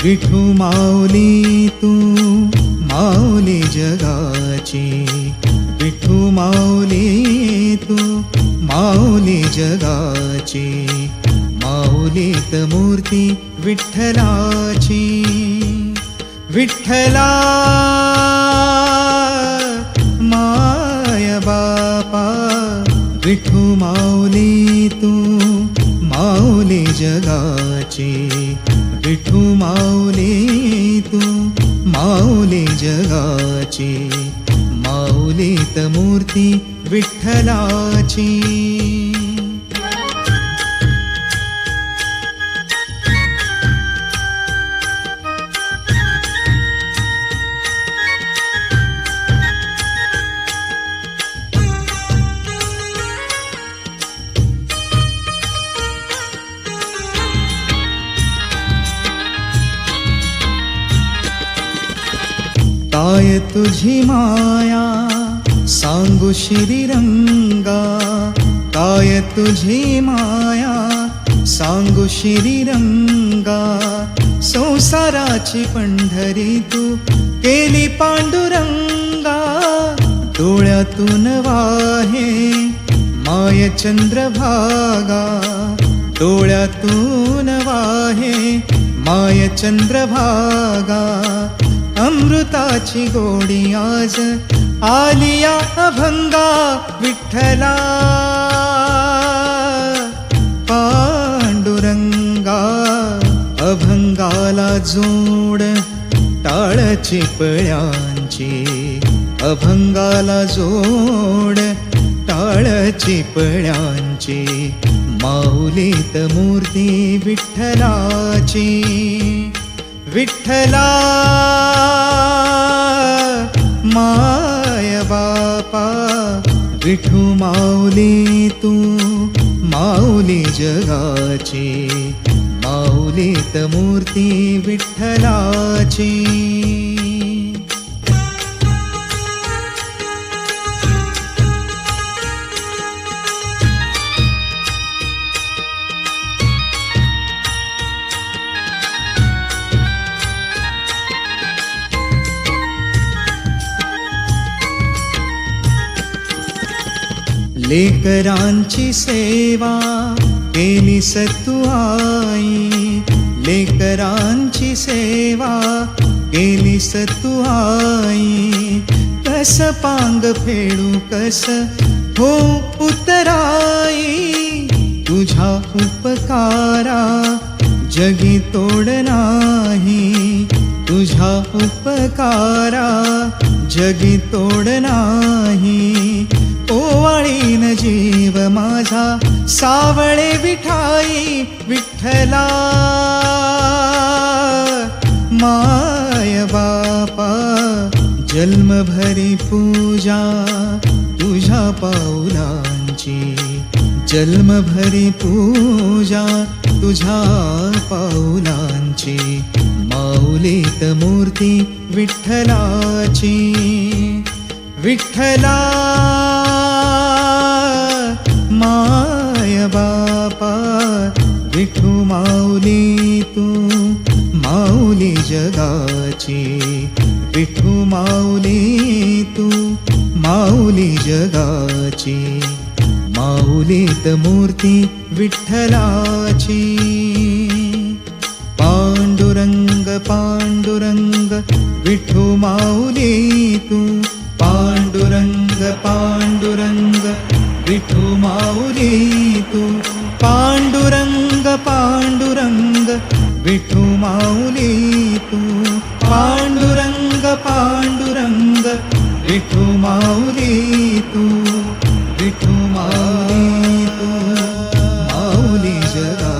विठू माऊली तू माऊली जगाची, विठू माऊली तू माऊली जगाची, माऊलीत मूर्ती विठ्ठलाची. विठ्ठला माय बापा, विठू माऊली तू माऊली जगाची, विठू माऊली तू माऊली जगाची, माऊलीत मूर्ती विठ्ठलाची. काय तुझी माया सांगू श्रीरंगा, काय तुझी माया सांगू श्रीरंगा. संसाराची पंढरी तू केली पांडुरंगा, डोळ्यातून वाहे माय चंद्रभागा, डोळ्यातून वाहे माय चंद्रभागा. अमृताची गोडी आज आलिया अभंगा, विठ्ठला पांडुरंगा. अभंगाला जोड टाळ चिपळ्यांची, अभंगाला जोड टाळ चिपळ्यांची, माऊलीत मूर्ती विठ्ठलाची. विठ्ठला माय बापा, विठू माऊली तू माऊली जगाची, माऊलीत मूर्ती विठ्ठलाची. लेकरांची सेवा केली सतू आई, लेकरांची सेवा केली सतू आई. कस पांग फेडू कस हो उतराई, तुझ्या उपकारा जगी तोड नाही, तुझ्या उपकारा जगी तोड नाही. ओवाळीन जीव माझा सावळे विठाई, विठ्ठला माय बापा. जन्मभरी पूजा तुझ्या पाऊलांची, जन्मभरी पूजा तुझ्या पाऊलांची, माऊलीत मूर्ती विठ्ठलाची. विठ्ठला माय बापा, विठू माऊली तू माऊली जगाची, विठू माऊली तू माऊली जगाची, माऊलीत मूर्ती विठ्ठलाची. पांडुरंग पांडुरंग विठू माऊली तू, पांडुरंग पांडुरंग विठू माऊली तू, पांडुरंग पांडुरंग विठू माऊली तू, पांडुरंग पांडुरंग विठू माऊली तू, विठू माऊली तू माऊली जगा.